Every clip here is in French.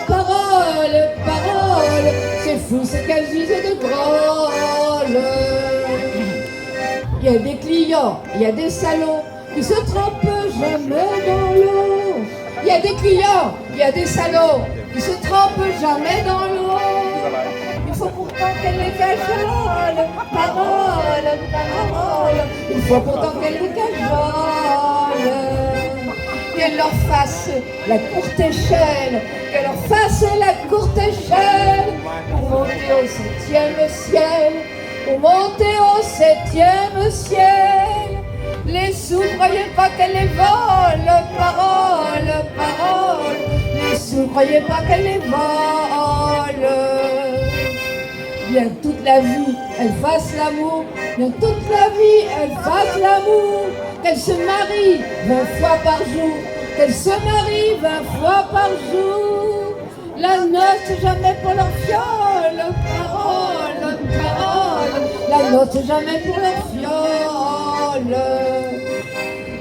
parole, parole. C'est fou ce qu'elles disent de drôle. Il y a des clients, il y a des salauds qui se trempent jamais dans l'eau. Il y a des clients, il y a des salauds qui se trempent jamais dans l'eau. Il faut pourtant qu'elle les cajole, parole, parole. Il faut pourtant qu'elle les cajole. Qu'elle leur fasse la courte échelle, qu'elle leur fasse la courte échelle pour monter au 7e ciel, pour monter au 7e ciel. Les sous, croyez pas qu'elle les vole, parole, parole. Les sous, croyez pas qu'elle les vole. Bien toute la vie, elle fasse l'amour. Bien toute la vie, elle fasse l'amour. Qu'elle se marie 20 fois par jour. Qu'elle se marie 20 fois par jour. La noce jamais pour leur fiole, parole, parole. La noce jamais pour leur fiole.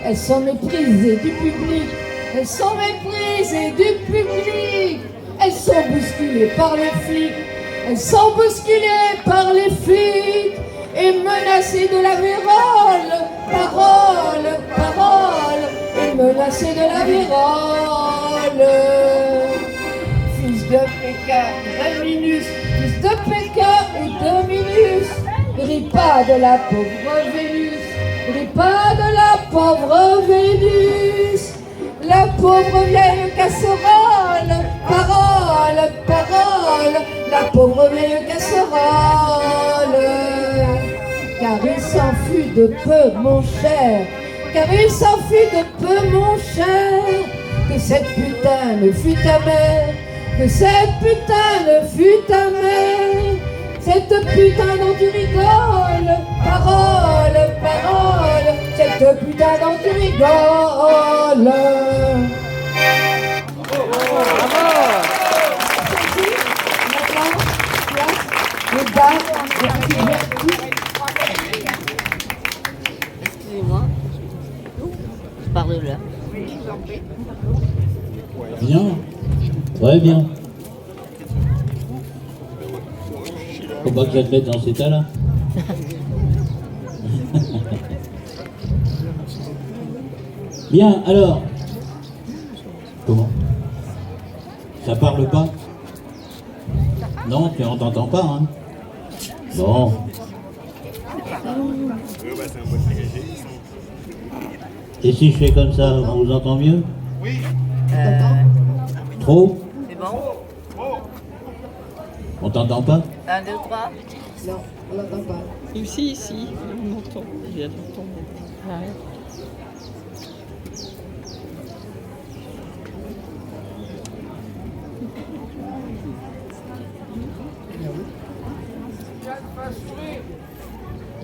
Elles sont méprisées du public. Elles sont méprisées du public. Elles sont bousculées par les flics. Elles sont bousculées par les flics et menacées de la vérole, parole, parole, et menacées de la vérole. Fils de Pékin, Dominus, fils de Pékin et Dominus, ris pas de la pauvre Vénus, ris pas de la pauvre Vénus. La pauvre vieille casserole, parole, parole, la pauvre vieille casserole. Car il s'enfuit de peu, mon cher, car il s'enfuit de peu, mon cher, que cette putain ne fut ta mère, que cette putain ne fut ta mère, cette putain dont tu rigoles, parole, parole, cette putain dont tu rigoles. Excusez-moi, je parle là. Bien, très bien. Faut pas que je te mette dans cet état-là. Bien, alors. Comment? Ça parle pas? Non, tu n'entends pas, hein? Bon. Et si je fais comme ça, on vous entend mieux? Oui. Trop? C'est bon? On t'entend pas? 1, 2, 3. Non, on n'entend pas. Ici, on entend. Il y a longtemps. Ouais.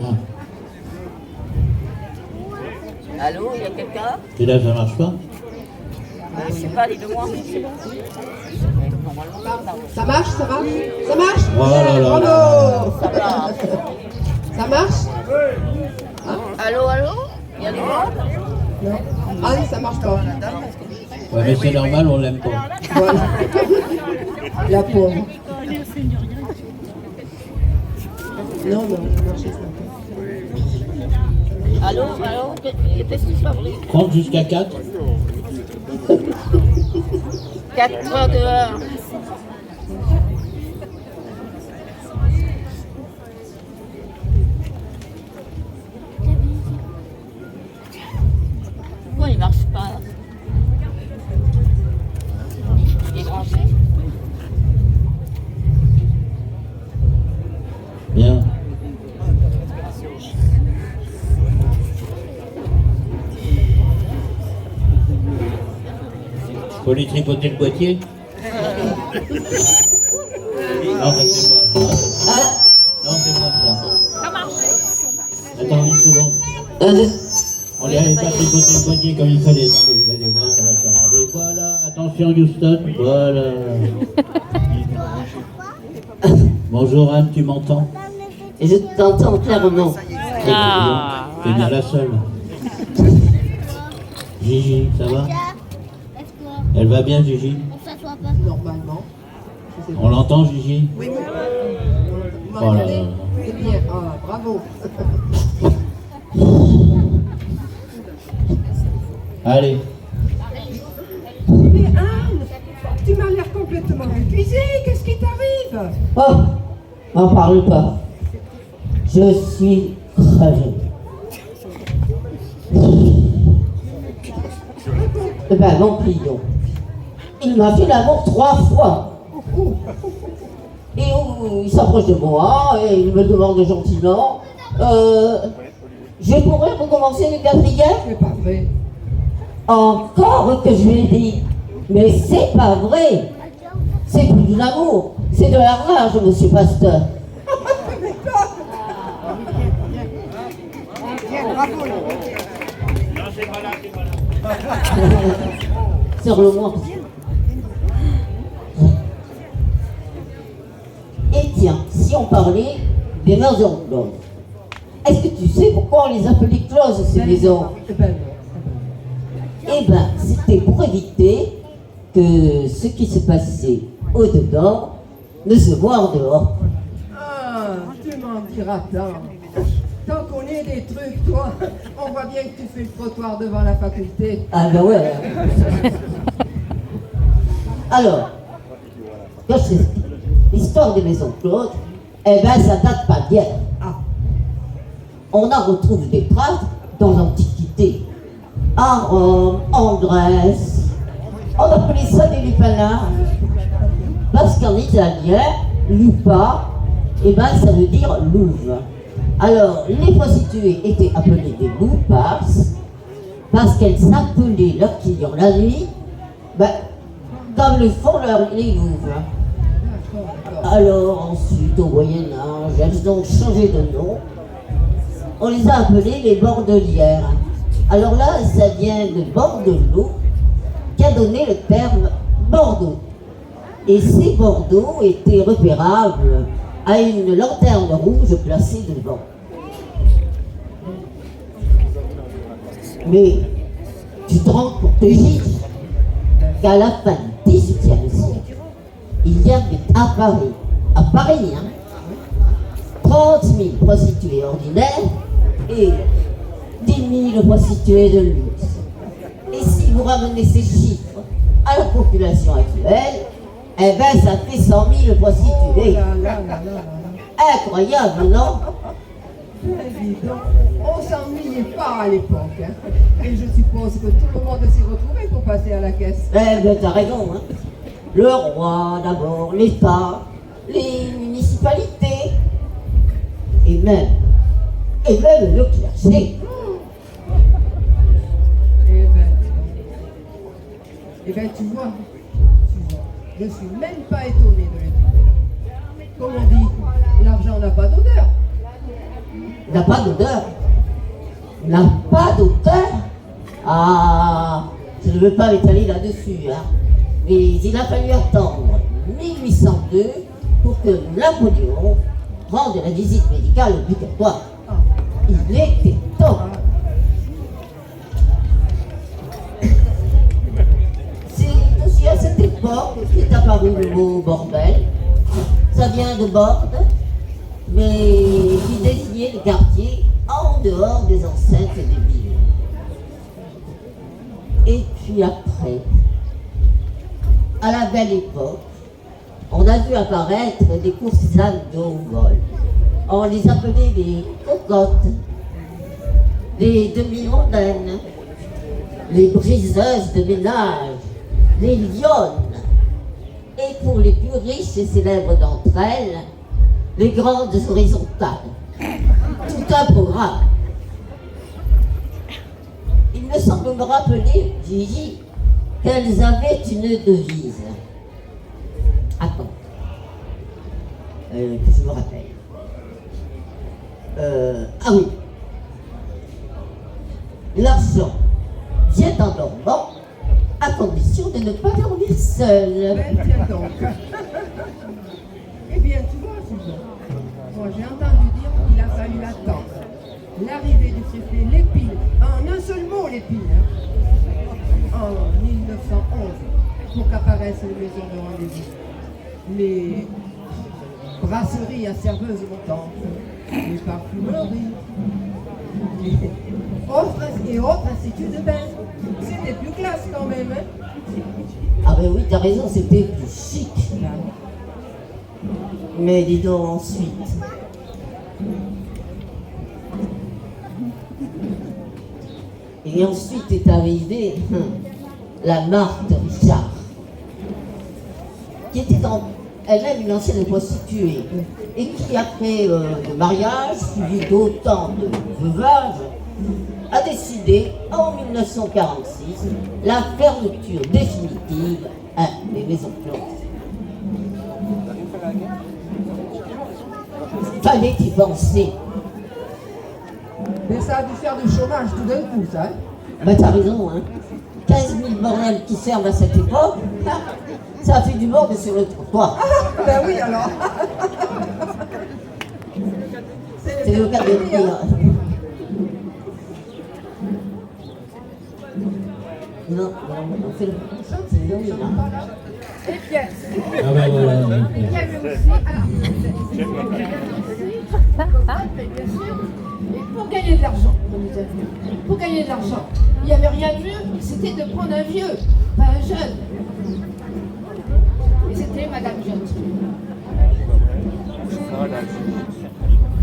Ah. Allô, il y a quelqu'un? Et là, ça marche pas? Je sais pas, dites-moi. Ça marche, ça marche, ça marche. Oh là là Bravo. là. Ça va. Ça marche? Allô, allô? Il y a des gens? Non. Ah oui, ça marche pas. Ouais, mais c'est normal, on l'aime pas. Voilà. La pauvre. Non, non, ça marche pas. Allô, allô? Qu'est-ce qui se fabrique? Compte jusqu'à 4. 4 heures dehors. Pourquoi il marche pas? Il est branché? Bien. Faut lui tripoter le boîtier? Non, ça c'est moi. Non, c'est moi ça. Ça marche. Attends une seconde. On n'y avait pas tripoté le boîtier comme il fallait. Attendez, vous allez voir, ça va s'arranger. Voilà, attention Houston. Voilà. Bonjour Anne, tu m'entends? Je t'entends clairement. Ah, T'es bien la seule. Gigi, ça va? Elle va bien, Gigi? On s'assoit normalement. Je sais pas. On l'entend, Gigi? Oui, oui. Vous Oh là m'entendez? là. C'est bien. Ah, bravo. Allez. Mais Anne, tu m'as l'air complètement épuisée. Qu'est-ce qui t'arrive? Oh, n'en parle pas. Je suis crevé. Eh ben, mon client, il m'a fait l'amour 3 fois. Et il s'approche de moi et il me demande gentiment je pourrais recommencer le 4e? C'est pas vrai. Encore que je lui ai dit, mais c'est pas vrai. C'est plus de l'amour, c'est de la rage, monsieur Pasteur. Sur le moins. Et tiens, si on parlait des maisons closes, est-ce que tu sais pourquoi on les appelait closes, ces maisons? Eh ben non. Eh ben, c'était pour éviter que ce qui se passait au-dedans ne se voit en dehors. Ah, tu m'en diras tant. Tant qu'on est des trucs, toi, on voit bien que tu fais le trottoir devant la faculté. Ah ben ouais. Alors, quand je t'explique l'histoire des maisons closes, eh ben ça date pas d'hier. Ah, On en retrouve des traces dans l'Antiquité. À Rome, en Grèce, on appelait ça des lupanards. Parce qu'en italien, lupa, eh ben ça veut dire louve. Alors, les prostituées étaient appelées des loupas parce qu'elles s'appelaient leurs clients la nuit, ben, comme le font les louves. d'accord, d'accord. Alors ensuite, au Moyen-Âge, elles ont changé de nom. On les a appelées les bordelières. Alors là, ça vient de Bordelot, qui a donné le terme Bordeaux. Et ces Bordeaux étaient repérables à une lanterne rouge placée devant. Mais tu te rends compte, Gilles, qu'à la fin du XVIIIe siècle, il y avait à Paris, 30 000 prostituées ordinaires et 10 000 prostituées de luxe. Et si vous ramenez ces chiffres à la population actuelle, eh ben ça fait 100 000 prostituées. Incroyable, non? Eh, dis donc, on s'ennuyait pas à l'époque. Hein. Et je suppose que tout le monde s'y retrouvait pour passer à la caisse. Eh ben t'as raison, hein. Le roi d'abord, l'État, les municipalités, et même le clergé. Eh ben, tu vois, je suis même pas étonné de le dire. Comme on dit, l'argent n'a pas d'odeur. N'a pas d'odeur. N'a pas d'odeur. Ah, je ne veux pas m'étaler là-dessus, hein. Mais il a fallu attendre 1802 pour que Napoléon rende la visite médicale obligatoire. Il était temps. C'est aussi à cette époque qu'est apparu le mot bordel. Ça vient de borde, mais qui désignait les quartiers en dehors des enceintes des villes. Et puis après, à la belle époque, on a vu apparaître des courtisanes de haut vol. On les appelait les cocottes, les demi-mondaines, les briseuses de ménage, les lionnes. Et pour les plus riches et célèbres d'entre elles, les grandes horizontales. Tout un programme. Il me semble me rappeler, Gigi, qu'elles avaient une devise. Attends. Que je me rappelle. Ah oui. L'argent vient en dormant, à condition de ne pas dormir seul. Ben, tiens donc. Eh bien, tu vois, Susan, moi j'ai entendu dire qu'il a fallu attendre l'arrivée du préfet Lépine, en un seul mot Lépine, en 1911, pour qu'apparaissent les maisons de rendez-vous. Les brasseries à serveuses montantes, les parfumeries, et autres instituts de bain. C'était plus classe quand même. Hein. Ah ben oui, t'as raison, c'était plus chic. Mais dis donc ensuite. Et ensuite est arrivée la Marthe Richard, qui était elle-même une ancienne prostituée, et qui, après le mariage, suivi d'autant de veuvages, a décidé, en 1946, la fermeture définitive des maisons closes. Fallait y penser. Mais ça a dû faire du chômage tout d'un coup, ça. Hein. Ben t'as raison, hein. 15 000 bordels qui servent à cette époque, ça a fait du monde sur le trottoir. Ben oui, alors. C'est le cas de le dire. Non, on fait le c'est oui, hein. Et bien, Ah ben voilà. il y avait aussi, bien sûr, et pour gagner de l'argent, comme vous avez dit, pour gagner de l'argent, il n'y avait rien de mieux, c'était de prendre un vieux, pas un jeune. Et c'était Madame Gertrude.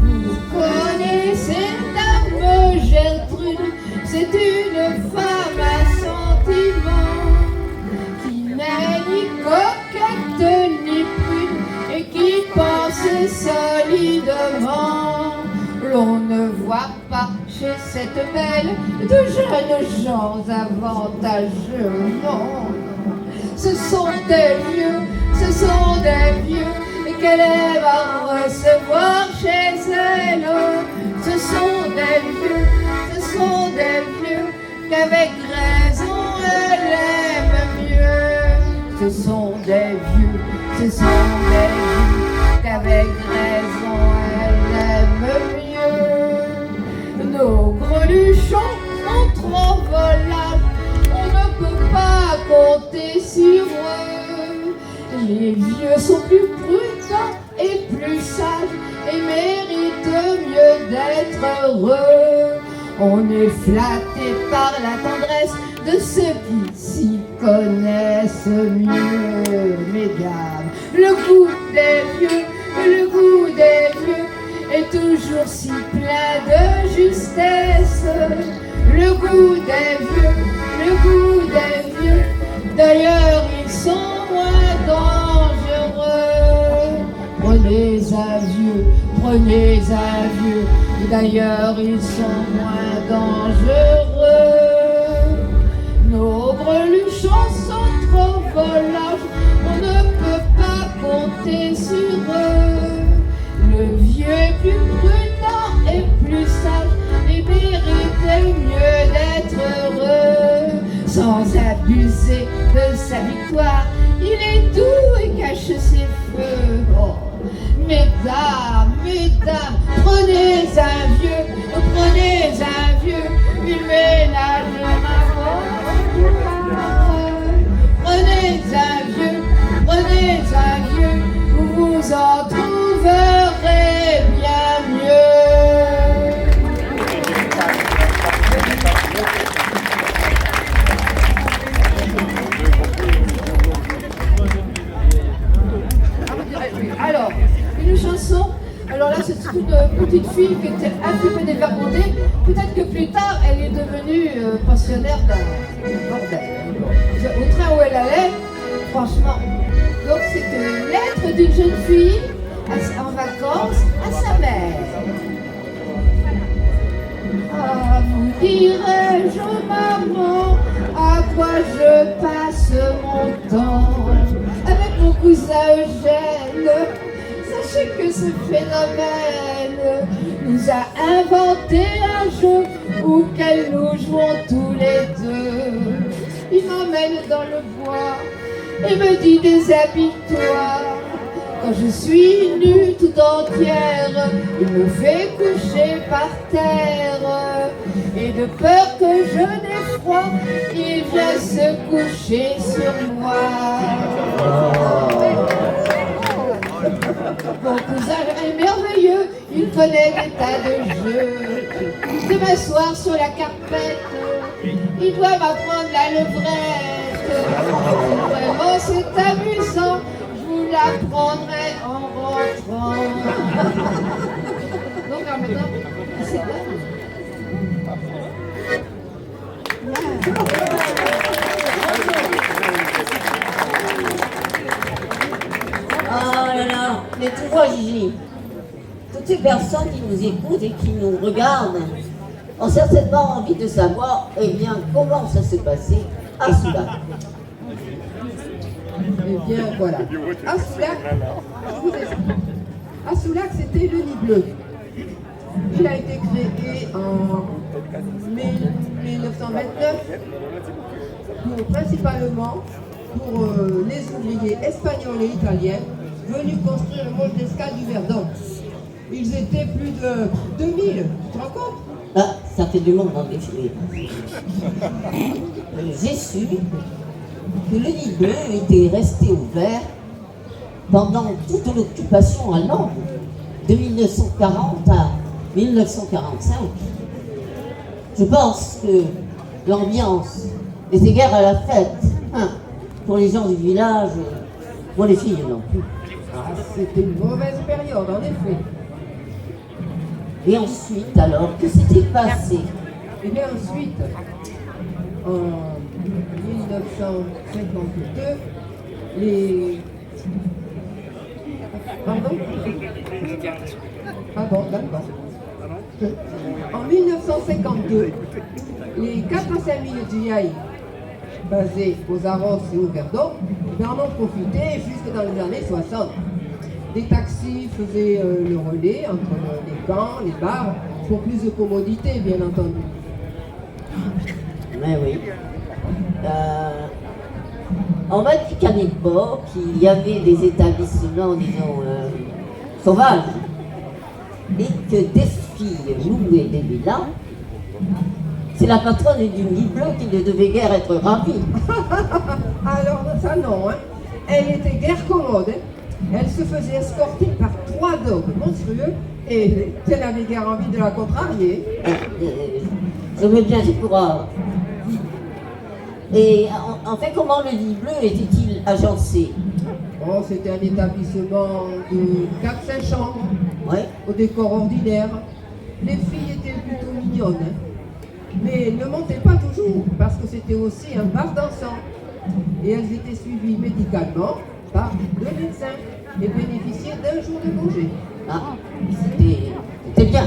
Vous connaissez Dame Gertrude, c'est une femme à sentiment, qui n'est ni coquette ni prune, et qui pense solidement. L'on ne voit pas chez cette belle de jeunes gens avantageux, non. Ce sont des vieux qu'elle aime à recevoir chez elle. Ce sont des vieux qu'avec raison elle aime mieux. Ce sont des vieux qu'avec raison elle aime mieux. Nos greluchons sont trop volables, on ne peut pas compter sur eux. Les vieux sont plus prudents et plus sages et méritent mieux d'être heureux. On est flatté par la tendresse de ceux qui s'y connaissent mieux. Mesdames, le goût des vieux est toujours si plein de justesse. Le goût des vieux, d'ailleurs ils sont moins dangereux. Prenez un vieux, d'ailleurs ils sont moins dangereux. Nos greluchons sont trop volages, on ne peut pas compter sur eux. Le vieux est plus prudent et plus sage et mérite mieux d'être heureux. Sans abuser de sa victoire, il est doux et cache ses feux. Oh. Mesdames, prenez un vieux, il ménage ma Prenez un vieux, vous vous en trouverez bien mieux. Alors, une chanson. Alors là, c'est une petite fille qui était un petit peu dévergondée. Peut-être que plus tard, elle est devenue pensionnaire d'un bordel. Au train où elle allait, franchement. Donc, c'est une lettre d'une jeune fille en vacances à sa mère. Ah, vous dirais-je, maman, à quoi je passe mon temps avec mon cousin Eugène. Sachez que ce phénomène nous a inventé un jeu auquel nous jouons tous les deux. Il m'emmène dans le bois et me dit déshabille-toi. Quand je suis nue tout entière, il me fait coucher par terre. Et de peur que je n'ai froid, il vient se coucher sur moi. Mon cousin est merveilleux, il connaît des tas de jeux. De m'asseoir sur la carpette, il doit m'apprendre la levrette. Vraiment c'est amusant, je vous l'apprendrai en rentrant. Donc alors maintenant, c'est bon. Ah là là, mais tu vois Gigi, toutes ces personnes qui nous écoutent et qui nous regardent ont certainement envie de savoir, eh bien, comment ça s'est passé à Soulac. Eh bien, voilà. À Soulac, je vous explique. À Soulac, c'était le Nid Bleu. Il a été créé en 1929 principalement pour les ouvriers espagnols et italiens venus construire le mont d'escale du Verdon. Ils étaient plus de 2000, tu te rends compte? Ah, ça fait du monde dans le défilé. J'ai su que le Nid Bleu était resté ouvert pendant toute l'occupation allemande, de 1940 à 1945. Je pense que l'ambiance n'était guère à la fête, hein, pour les gens du village, pour les filles non plus. Ah, c'était une mauvaise période, en effet. Et ensuite, alors, que s'est-il passé? Et bien ensuite, en 1952, les... Pardon, d'accord. En 1952, les 4 à 5 000 GI basés aux Arros et au Verdon en ont profité jusque dans les années 60. Des taxis faisaient le relais entre les camps, les bars, pour plus de commodité, bien entendu. Mais oui. On m'a dit qu'à l'époque, il y avait des établissements, disons, sauvages, et que des filles louaient des villas. C'est la patronne du Nid Bleu qui ne devait guère être ravie. Alors, ça non, hein. Elle était guère commode, hein. Elle se faisait escorter par 3 dogs monstrueux et elle avait guère envie de la contrarier. Je veux bien y croire. Et en fait, comment le Nid Bleu était-il agencé? Oh, c'était un établissement de 4-5 chambres, Ouais. au décor ordinaire. Les filles étaient plutôt mignonnes, hein. Mais ne montaient pas toujours, parce que c'était aussi un bar dansant. Et elles étaient suivies médicalement par 2 médecins et bénéficiaient d'1 jour de congé. Ah, c'était bien.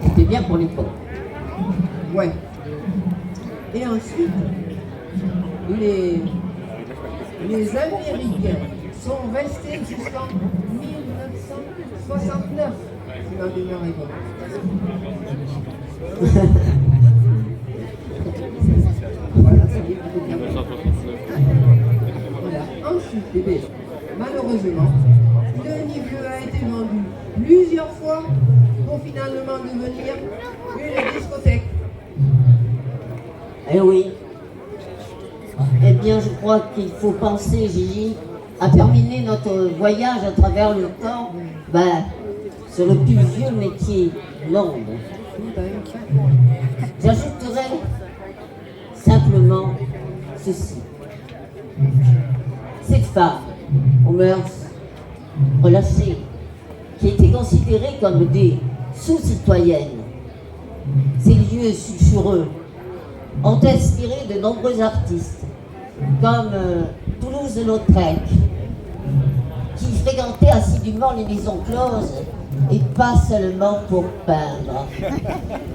C'était bien pour l'époque. Ouais. Et ensuite, les Américains sont restés jusqu'en 1969, si ma mémoire est bonne. Voilà, ça y est, vous pouvez bien. Voilà. Ensuite, eh bien, malheureusement, le Nid Bleu a été vendu plusieurs fois pour finalement devenir une discothèque. Eh oui. Eh bien, je crois qu'il faut penser, Gigi, à terminer notre voyage à travers le temps, sur le plus vieux métier du monde. J'ajouterai simplement ceci. Cette femme, aux mœurs relâchées, qui étaient considérées comme des sous-citoyennes, ces lieux sulfureux ont inspiré de nombreux artistes, comme Toulouse-Lautrec, qui fréquentait assidûment les maisons closes et pas seulement pour peindre.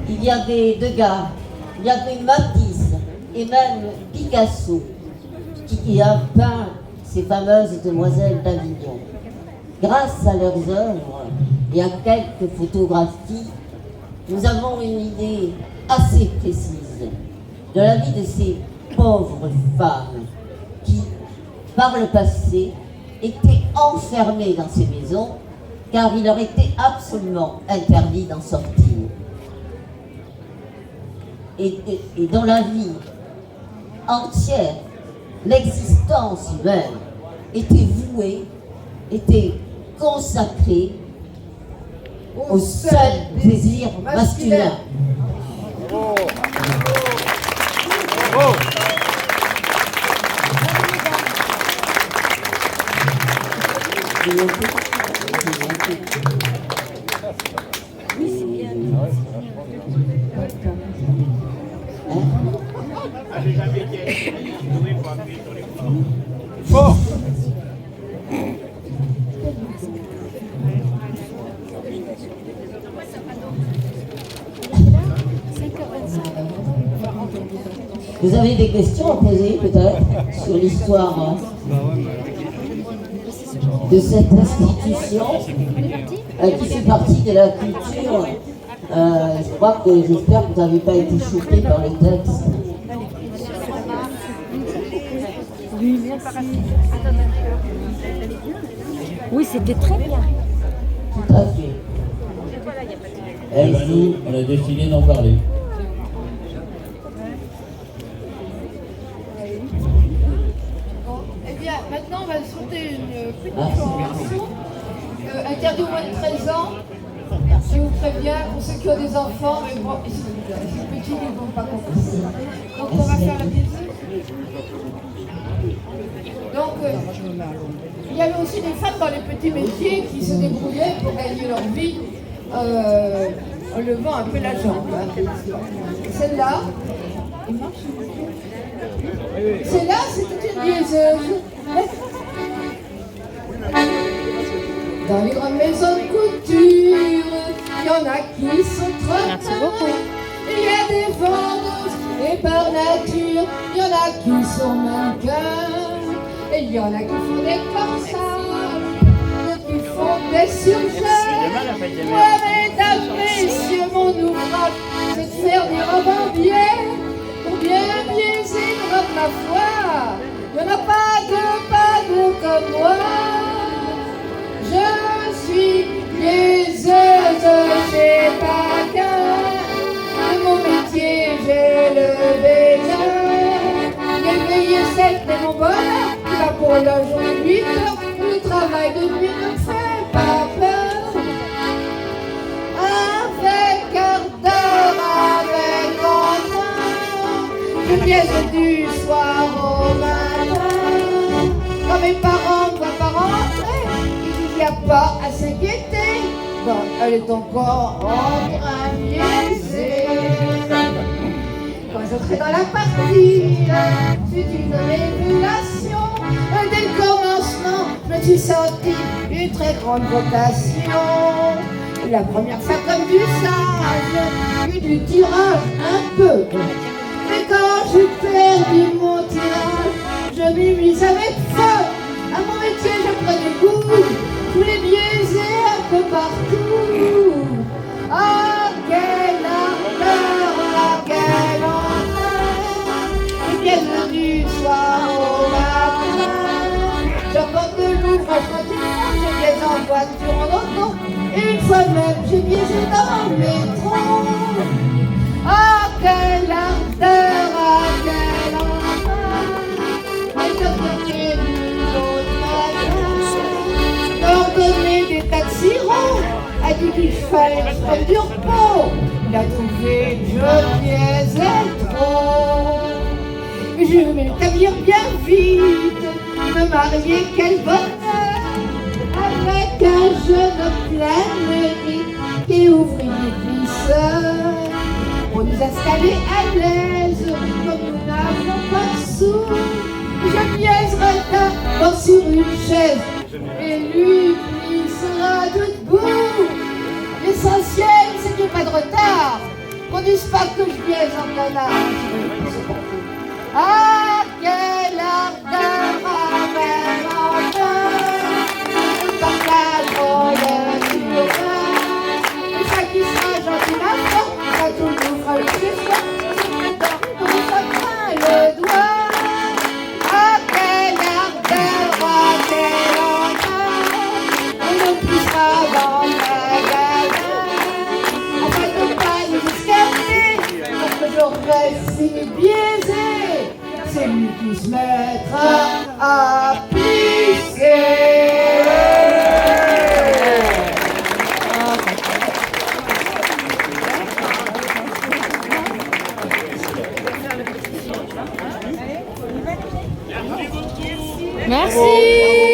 Il y avait Degas, il y avait Matisse et même Picasso qui a peint ces fameuses demoiselles d'Avignon. Grâce à leurs œuvres et à quelques photographies, nous avons une idée assez précise de la vie de ces pauvres femmes qui, par le passé, étaient enfermées dans ces maisons car il leur était absolument interdit d'en sortir. et dans la vie entière, l'existence humaine était vouée, était consacrée au seul désir masculin. Vous avez des questions à poser peut-être sur l'histoire de cette institution qui fait partie de la culture. J'espère que vous n'avez pas été choqué par le texte. Oui, merci. Oui, c'était très bien. Tout à fait. Eh ben nous, on a décidé d'en parler. Eh bien, maintenant, on va sauter une petite formation. Interdit au moins de 13 ans. Je vous préviens, pour ceux qui ont des enfants, mais bon, ces petits ne vont pas comprendre. Donc, on va faire la musique. Donc, il y avait aussi des femmes dans les petits métiers qui se débrouillaient pour gagner leur vie en levant un peu la jambe. Celle-là, c'était une liaiseuse. Dans les grandes maisons de couture, il y en a qui sont trop. Il y a des vendeuses et par nature, il y en a qui sont mannequins. Et il y en a qui font des corsages, d'autres qui font des surchages. Moi, mesdames, messieurs, mon ouvrage, c'est de faire des robes en biais pour bien biaiser une robe, ma foi. Il n'y en a pas deux comme moi. Je suis liaiseuse chez Paquin. De mon métier, j'ai levé l'heure. L'éveillé sec de mon bonheur, qui va pour la journée 8 heures. Le travail de nuit ne me fait pas peur. Avec quart d'heure, avec entrain, je biaise du soir au matin. Quand mes parents ne vont pas rentrer, il n'y a pas à s'inquiéter. Bon, elle est encore en train de biaiser. Quand j'entrais dans la partie, c'est une révélation. Dès le commencement, je me suis sentie une très grande vocation. La première fois comme du sage, eu du tirage un peu. Mais quand j'ai perdu mon tirage, je m'y mise avec feu. À mon métier, je prenais goût. Je voulais biaiser un peu partout. Ah, quelle ardeur, ah, quelle ardeur. Et bien du soir au matin. J'apporte de l'ouvrage quotidien, je biaise en voiture, en auto. Et une fois même, j'ai biaisé dans le métro. Ah, quelle ardeur, ah, quelle ardeur. Et je prenais du l'autre matin. L'ordonnée des taxirons a dit qu'il fallait que je prenne du repos. Il a trouvé que je biaisais trop. Mais je vais m'établir bien vite, me marier, quel bonheur, avec un jeune homme plein de mérite qui est ouvrier glisseur. Pour nous installer à l'aise, comme nous n'avons pas de sous, je biaiserai d'abord sur une chaise, et lui sera debout. L'essentiel, c'est qu'il n'y ait pas de retard, qu'on ne dise pas que je biaise en plein âge. Ah, quelle ardeur, ah, quelle ardeur, je partage le survin. Et ça qui sera gentil maintenant, ça tout nous fera le succès, comme ça prend le doigt. Ah, quelle ardeur, ah, quelle ardeur, on nous poussera dans le magasin, afin de ne pas nous escalier, pour que je Merci.